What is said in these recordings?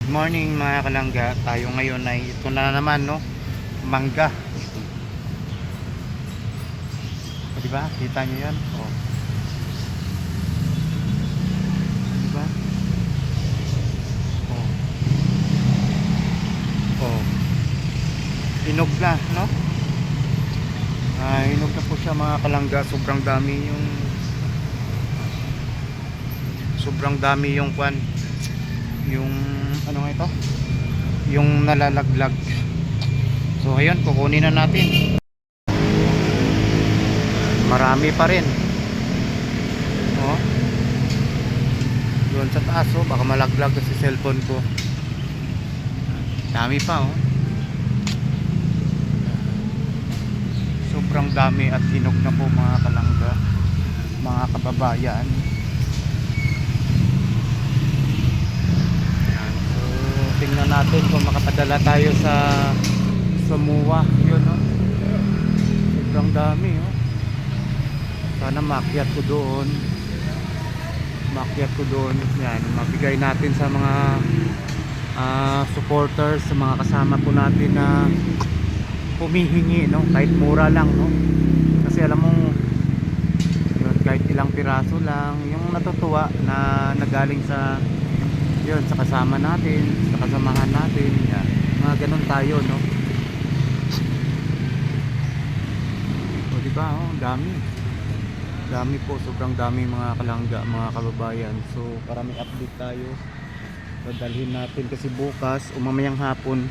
Morning mga kalangga, tayo ngayon ay ito na naman no, mangga. O, diba? Kita nyo yan? O. Diba? O. O. Hinog na, no? Hinog na po siya mga kalangga. Sobrang dami yung kwan. Yung ano nga ito? Yung nalalaglag. So ayun, kukunin na natin. Marami pa rin. Oh. Doon sa taas, oh, baka malaglag kasi cellphone ko. Dami pa, oh. Sobrang dami at hinog na po mga kalangga, mga kababayan. So tingnan natin kung makapadala tayo sa MUA. Yun, oh. Sobrang dami, oh. Sana makyat ko doon. Yan, mabigay natin sa mga supporters, sa mga kasama po natin na humihingi, no? Kahit mura lang, no? Kasi alam mo yun, kahit ilang piraso lang, yung natutuwa na nagaling sa yun, sa kasama natin, sa kasamahan natin, yan. Mga ganun tayo, no? O diba, oh, dami po, sobrang dami mga kalangga, mga kababayan. So para may update tayo, dadalhin natin kasi bukas o mamayang hapon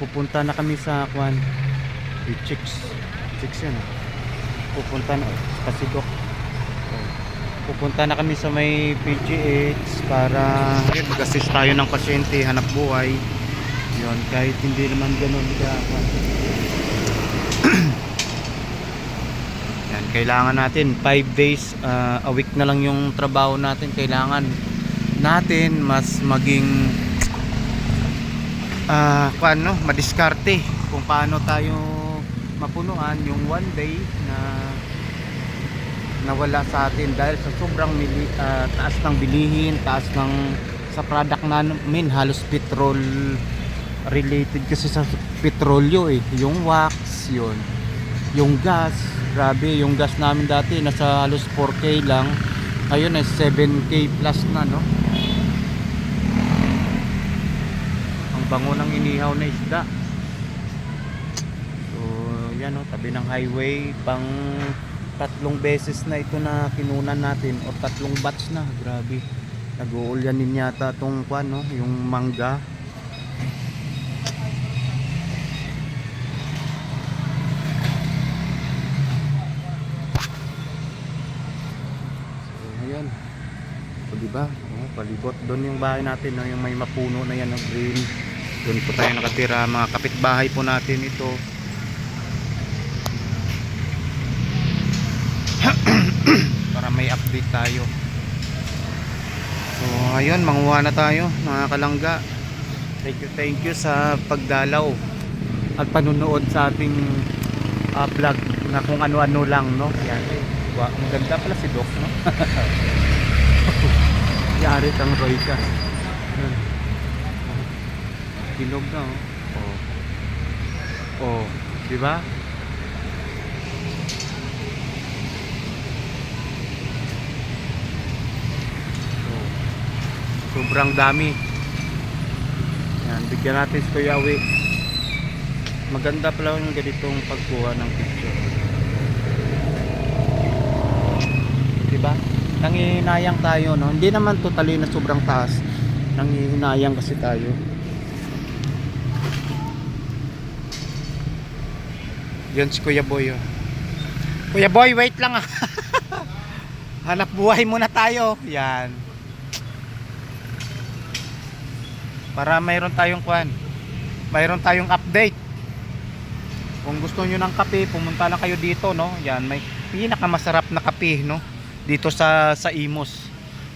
pupunta na kami sa Kwan chicks yan, pupunta na kasi pupunta na kami sa may PGH para mag-assist tayo ng pasyente, hanap buhay yun, kahit hindi naman ganun ka Kwan. Yan, kailangan natin 5 days a week na lang yung trabaho natin. Kailangan natin mas maging paano, madiskarte kung paano tayo mapunuan yung one day na nawala sa atin dahil sa sobrang taas ng bilihin, taas ng sa product namin, halos petrol related kasi sa petrolyo yung wax yun, yung gas. Grabe, yung gas namin dati nasa halos 4K lang, ngayon ay 7K plus na, no? Ang bango ng inihaw na isda. So yan, no, tabi ng highway, pang 3 beses na ito na kinunan natin o 3 batch na. Grabe, nag-uulyanin yata tong kwan, no? Yung mangga. So diba, palibot doon yung bahay natin, no? Yung may mapuno na yan ng green, doon po tayo nakatira, mga kapitbahay po natin ito. Para may update tayo. So ayun, manguha na tayo mga kalangga. Thank you sa pagdalaw at panunood sa ating vlog na kung ano-ano lang, no? Yan, ang ganda pala si Doc, no? Yari ang Royka. Hinog na, oh. Oh, di ba? Oh. Sobrang dami. Yan, bigyan natin si Kuya Awi. Maganda pala yung ganitong pagkuha ng picture. Di ba? Nangihinayang tayo, no? Hindi naman totally na sobrang taas. Nangihinayang kasi tayo. Yan si Kuya Boy, oh. Kuya Boy, wait lang, ah. Hanap buhay muna tayo. Yan. Para mayroon tayong kwan. Mayroon tayong update. Kung gusto nyo ng kape, pumunta lang kayo dito, no? Yan, may pinakamasarap na kape, no? Dito sa Imos.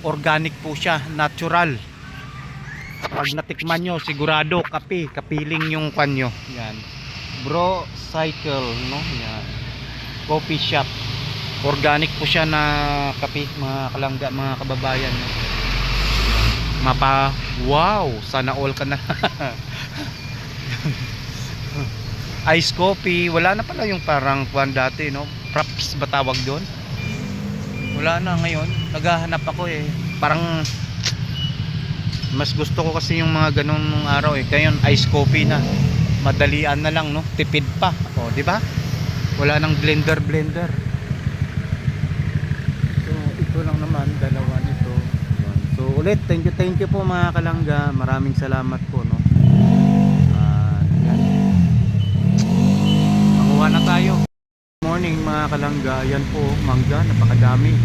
Organic po siya, natural. Pag natikman nyo, sigurado kapiling yung kanyo. Yan, Bro Cycle, no? Yan, coffee shop. Organic po siya na kape, mga kalangga, mga kababayan, no? Wow, sana all ka na. Ice coffee, wala na pala yung parang kuan dati, no? Props ba tawag doon? Wala na ngayon. Naghahanap ako eh. Parang mas gusto ko kasi yung mga ganun nung araw eh. Ngayon ice coffee na. Madalian na lang, no? Tipid pa. O, di ba? Wala nang blender. So, ito lang naman, dalawa nito. Yan. So, ulit, thank you po mga kalangga. Maraming salamat po, no? Yan. Makuha na tayo. Morning mga kalangga. Yan po, mangga, napakadami.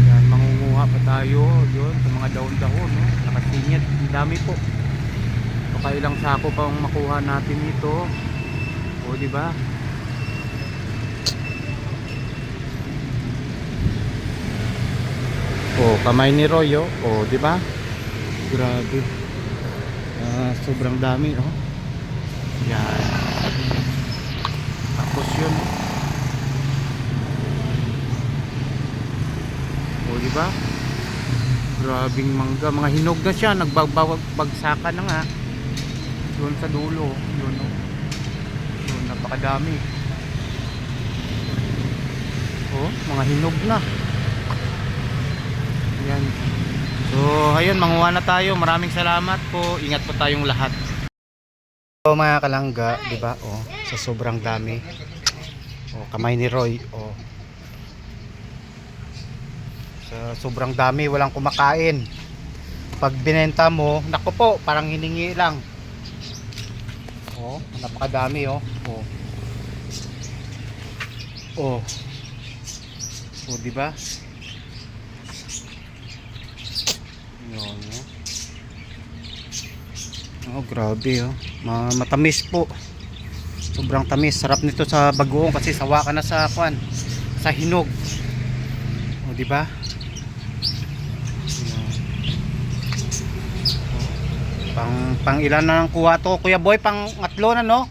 Yan, mangunguha pa tayo yun sa mga dahon-dahon, no? Nakasingit, ang dami po. Baka ilang sako pa ang makuha natin ito. O, di ba? O, kamay ni Roy, oh. O, di ba? Grabe. Sobrang dami, oh. Yan. Tapos yun. O, di ba? Grabing mangga, mga hinog na siya, nagbagsakan na nga. Doon sa dulo, yun, oh. Yun, napakadami. Oh, mga hinog na. Yan. So, ayun, manguha na tayo. Maraming salamat po. Ingat po tayong lahat. So, mga kalangga, 'di ba? Oh, sa sobrang dami. Oh, kamay ni Roy, oh. Sa sobrang dami, walang kumakain. Pag binenta mo, nako po, parang hiningi lang. Oh, napakadami, oh. Oh. Oh. Oh, 'di ba? Yun, oh, grabe, oh. Matamis po. Sobrang tamis. Sarap nito sa bagoong kasi sawa ka na sa kwan, sa hinog. O, di ba? Pang ilan na ng kuha to, Kuya Boy? Pang 3 na, no?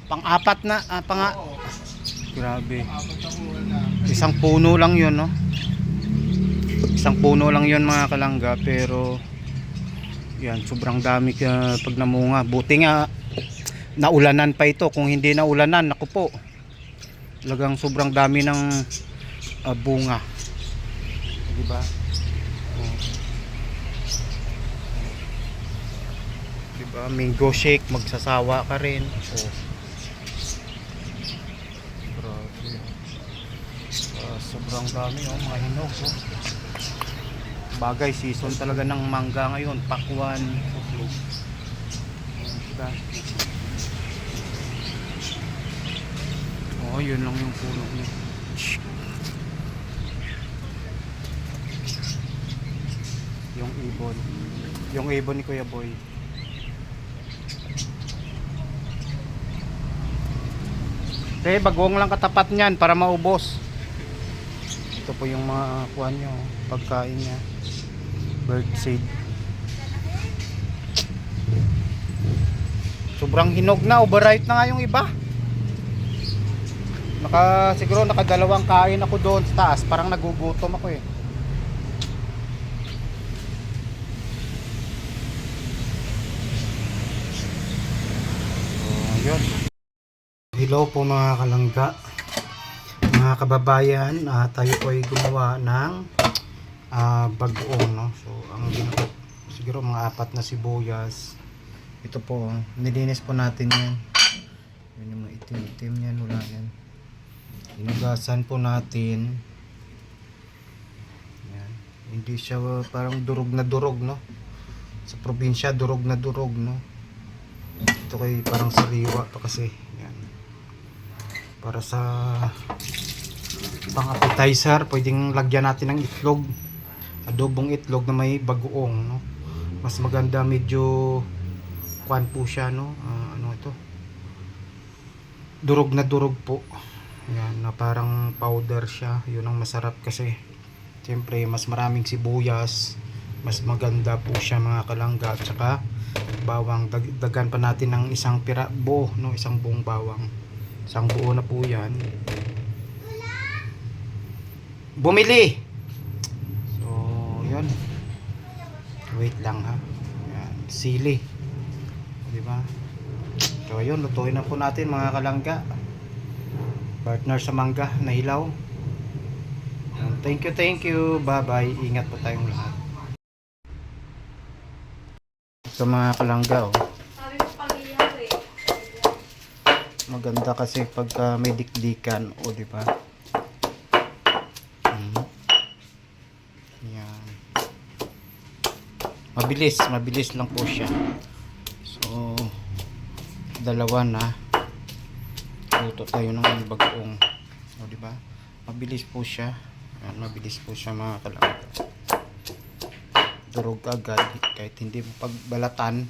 Pang 4 na, grabe. Isang puno lang 'yon, no? Isang puno lang yun mga kalangga, pero yan, sobrang dami pag namunga. Buti nga naulanan pa ito. Kung hindi naulanan, naku po, talagang sobrang dami ng bunga, diba? Diba, mango shake, magsasawa ka rin. Grabe. Sobrang dami, oh, mga hinog, oh. Bagay, season talaga ng mangga ngayon. Pakwan. Oh, yun lang yung puno niya. Yung ibon ni Kuya Boy. Bagong lang katapat niyan para maubos. Ito po yung mga kuhan nyo, pagkain niya. Birdseed. Sobrang hinog na, overripe na nga yung iba. Siguro nakadalawang kain ako doon sa taas, parang nagugutom ako eh. Yun. Hello po mga kalangga, mga kababayan. Tayo po ay gumawa ng bagoong, no? So ang ginagawa siguro mga 4 na sibuyas. Ito po, nilinis po natin yan. Yun yung mga itim-itim yan, wala yan. Inugasan po natin. Yan. Hindi siya parang durog na durog, no? Sa probinsya durog na durog, no? Ito kay parang sariwa pa kasi. Yan. Para sa pang appetizer, pwedeng lagyan natin ng itlog. Adobong itlog na may bagoong, no? Mas maganda, medyo kuan po siya, no? Ano ito? Durog na durog po. Yan, na parang powder siya. Yun ang masarap kasi. Siyempre, mas maraming sibuyas. Mas maganda po siya mga kalangga. At saka bawang. Dagan pa natin ng isang buo, no? Isang buong bawang. Isang buo na po yan. Bumili! So, yun. Wait lang ha. Yan, sili. Di ba? So ayun, lutuin na po natin mga kalangga. Partner sa mangga na hilaw. Thank you, thank you. Bye bye. Ingat po tayong lahat. Ito mga kalangga, oh. Sabi ko pag-iyaw eh. Maganda kasi pagka may dikdikan, o di ba? Yan. Mabilis lang po siya. So, dalawa na. Luto tayo ng bagoong. O di ba? Mabilis po siya. Yan, mabilis po siya mga kalangga. Durog agad kahit hindi mo pagbalatan,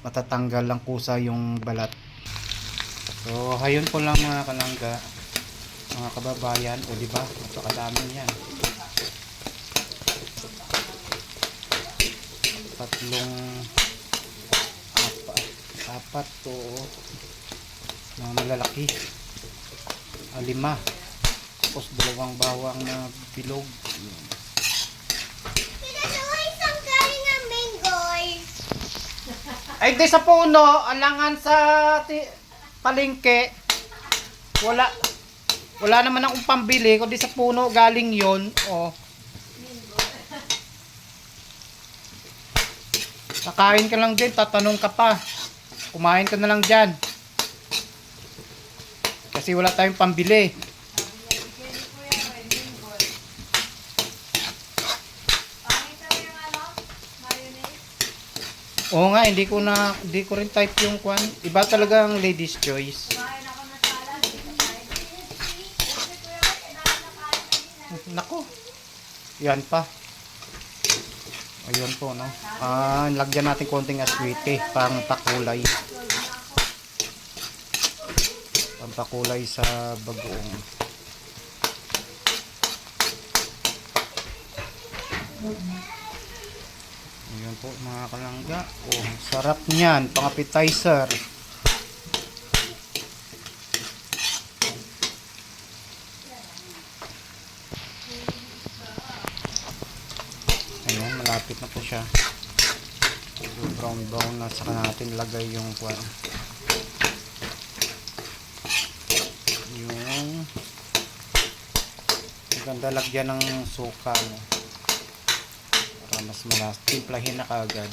matatanggal lang kusa yung balat. So, hayun po lang mga kalangga, mga kababayan, o di ba? Napakadami yan. Tatlong apat to mga malalaki. Lima. Tapos dalawang bawang na bilog. Ay, di sa puno, alangan sa palengke. Wala naman akong pambili, kundi sa puno galing yon. Oh. Kakain ka lang din, tatanong ka pa. Kumain ka na lang dyan. Kasi wala tayong pambili. Oo nga, hindi ko rin type yung kwan. Iba talaga ang ladies choice. Nako. Yan pa. Ayun po, no. Lagyan natin konting aswite pang pakulay. Pampakulay sa bagoong. Ayan po mga kalangga. Oh, sarap niyan, pang appetizer. Ayan, malapit na po siya. So, brown na, saka natin lagay yung kwan. Yung maganda lagyan ng suka, no? Mas malas, timplahin na kaagad.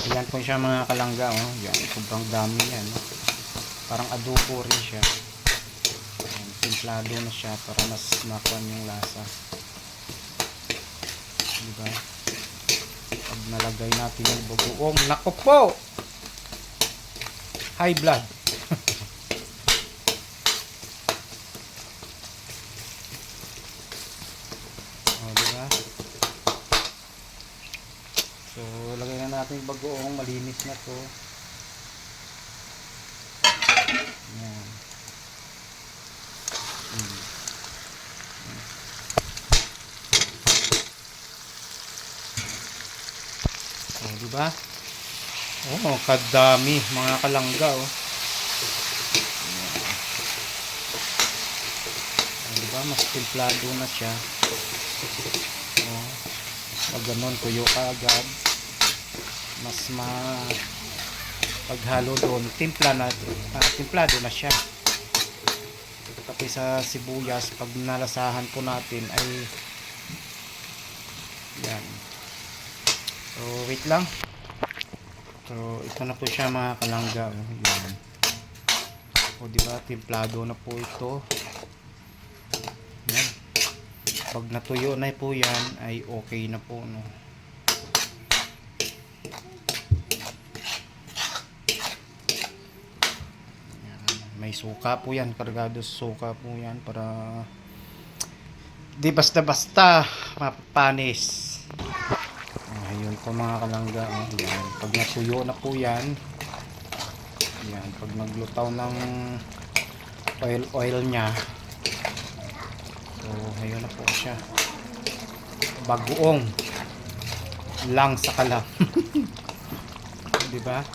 Ayan po siya mga kalangga, oh. Yan, sobrang dami yan, no? Parang adobo rin siya. Ayan, timplado na siya para mas makuan yung lasa, diba? Pag nalagay natin yung bagoong, nako po, high blood. So, lagay na natin yung bagoong, malinis na to. Ayan. So, diba? Oh, kadami mga kalangga, oh. Ayan. Diba? Mas timplado na siya. Oh. Pag ganun, tuyo ka agad. Mas paghalo doon, timplado na siya. Tapos sa sibuyas, pag nalasahan po natin ay yan. So wait lang. So ito na po siya mga kalangga. Yan. O diba, timplado na po ito. Yan. Pag natuyo na po yan ay okay na po, no. May suka po yan, kargado suka po yan para di basta-basta mapapanis. Ayun po mga kalangga, oh. Yan. Pag natuyo na po yan, yan, pag naglutaw ng oil nya, so ayun na po siya, bagoong lang sa kalam. Diba?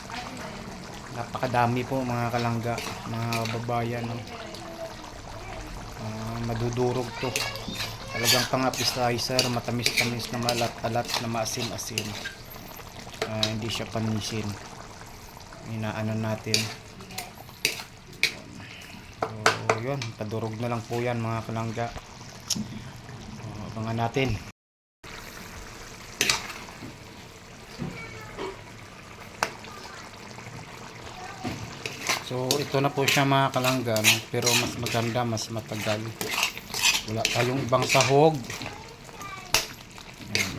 Napakadami po mga kalangga, mga babayan, no? Madudurog to. Talagang pang appetizer, matamis-tamis na malat-alat na maasim-asim. Hindi siya panisin. Inaano natin. So yun, padurog na lang po yan mga kalangga. Abangan natin. So ito na po siya mga kalangga, no? Pero mas maganda, mas matagal. Wala tayong ibang sahog. Ayan.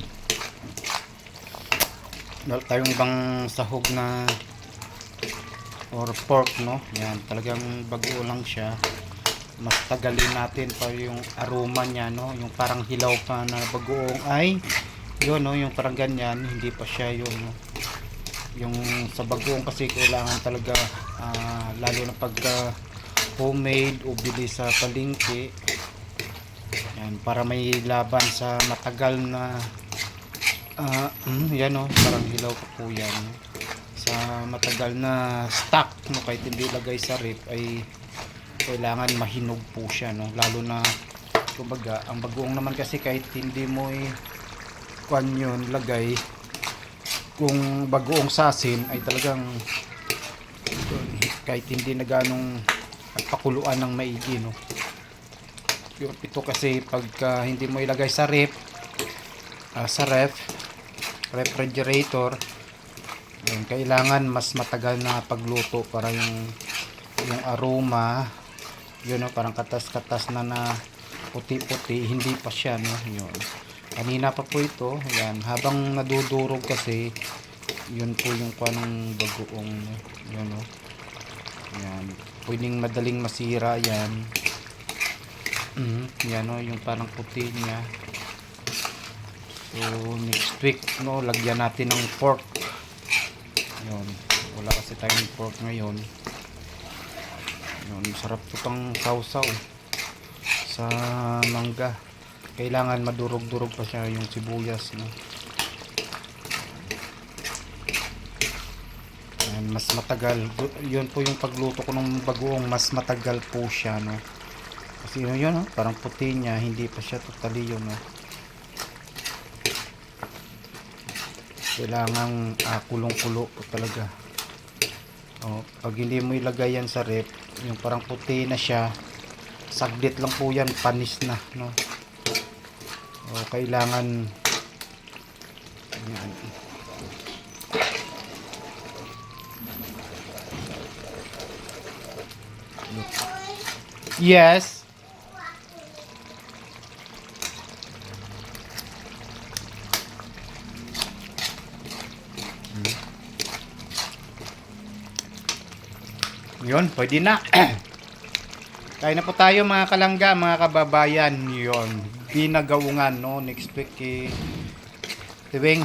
Wala tayong ibang sahog na or pork, no? Yan, talagang bago lang siya. Mas tagalin natin pa yung aroma niya, no? Yung parang hilaw pa na bagoong ay yun, no? Yung parang ganyan, hindi pa siya yun, no? Yung sa bagoong kasi kailangan talaga lalo na pag homemade o bili sa palengke, yan, para may laban sa matagal na yan, no? Parang hilaw pa po yan, no? Sa matagal na stock, no? Kahit hindi lagay sa ref ay kailangan mahinog po siya, no? Lalo na kumbaga ang bagoong naman kasi kahit hindi mo kuan yun lagay, kung bagoong sasin ay talagang kahit hindi na ganong pakuluan ng maigi, no? Ito kasi pagka hindi mo ilagay sa ref, refrigerator, yun, kailangan mas matagal na pagluto para yung aroma yun, no? Parang katas-katas na puti-puti, hindi pa siya, no? Yun. Kanina pa po ito, yan, habang nadudurog kasi yun po yung kanong bagoong, no? Yun, no? Yan, pwedeng madaling masira yan. Yan, no? Yung parang puti niya. So next week, no, lagyan natin ng pork. Yun, wala kasi tayong pork ngayon. Yun, sarap to pang sausaw sa mangga. Kailangan madurog-durog pa siya yung sibuyas, no? Yan, mas matagal. Yun po yung pagluto ko ng bagoong, mas matagal po siya, no? Kasi yun, no? Parang puti niya, hindi pa siya totally yun, no? Kailangan kulong-kulo po talaga. Pag hindi mo ilagay yan sa ref, yung parang puti na siya, saglit lang po yan, panis na, no? Kailangan yan. Yes. Yun, pwede na. Kain na po tayo mga kalangga, mga kababayan. Yun, ginagaungan, no? Next week Tiwing,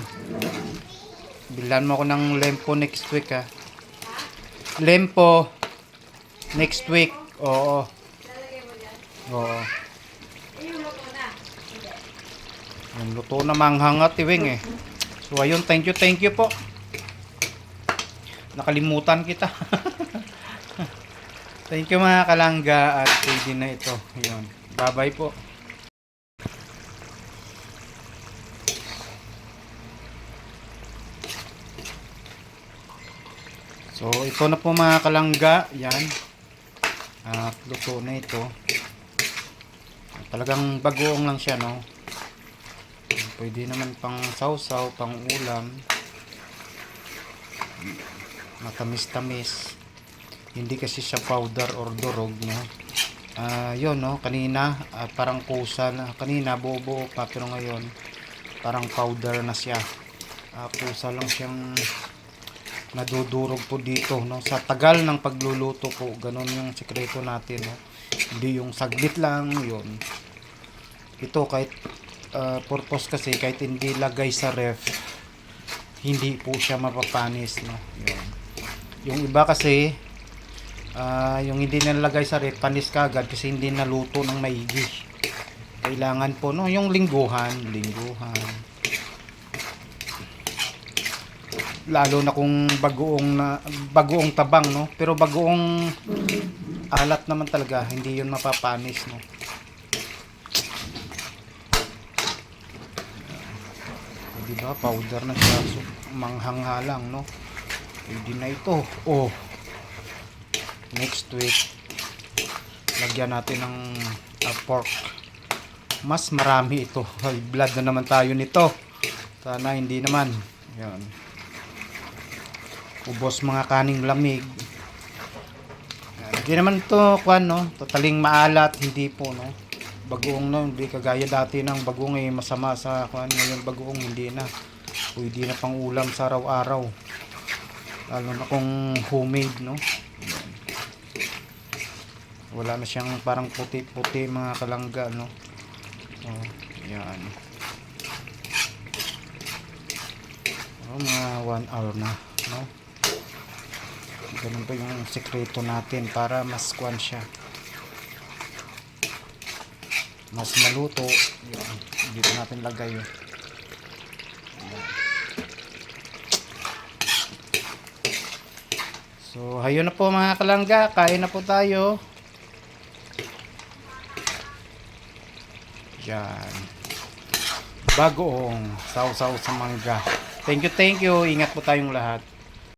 bilan mo ako ng lempo next week, ha? Lempo next week. Oo. Lalagay mo dyan. Oo. Yung luto na. Hindi. Yung luto na manghang, Tiwing, eh. So ayun, thank you po. Nakalimutan kita. Thank you mga kalangga, at pwede na ito. Ayun. Bye-bye po. So ito na po mga kalangga. Yan. At luto na ito. Talagang bagoong lang siya, no? Pwede naman pang sausaw, pang ulam. Matamis-tamis. Hindi kasi siya powder or durog, no? Yun, no? Kanina parang kusa na. Kanina buo-buo pa, pero ngayon parang powder na siya. Kusa lang siyang nadudurog po dito, no? Sa tagal ng pagluluto po, ganun yung sikreto natin, no? Hindi yung saglit lang, yun. Ito kahit purpose kasi, kahit hindi lagay sa ref, hindi po siya mapapanis, no? Yun. Yung iba kasi yung hindi nalagay sa ref, panis kagad kasi hindi naluto ng maigi. Kailangan po, no, yung lingguhan. Lalo na kung bagoong tabang, no? Pero bagoong alat naman talaga, hindi yun mapapanis, no? di ba? Powder na siya. So, manghangha lang, no? Pwede na ito. Oh. Next week, lagyan natin ng pork. Mas marami ito. High blood na naman tayo nito. Sana hindi naman. Yan. Ubos mga kaning lamig. Yan. Hindi naman ito, no? Totaling maalat. Hindi po, no? Bagoong na, hindi kagaya dati ng bagoong masama sa ngayon bagoong hindi na. Pwede na pang ulam sa araw-araw. Lalo na kung homemade, no? Yan. Wala na siyang parang puti-puti mga kalangga, no? Oh, yan. Oh, mga 1 hour na, no? Ganun pa yung sekreto natin para mas kuwan siya. Mas maluto. Yan. Dito natin lagay yun. So, hayun na po mga kalangga. Kain na po tayo. Yan. Bagoong sausaw sa mangga. Thank you, thank you. Ingat po tayong lahat.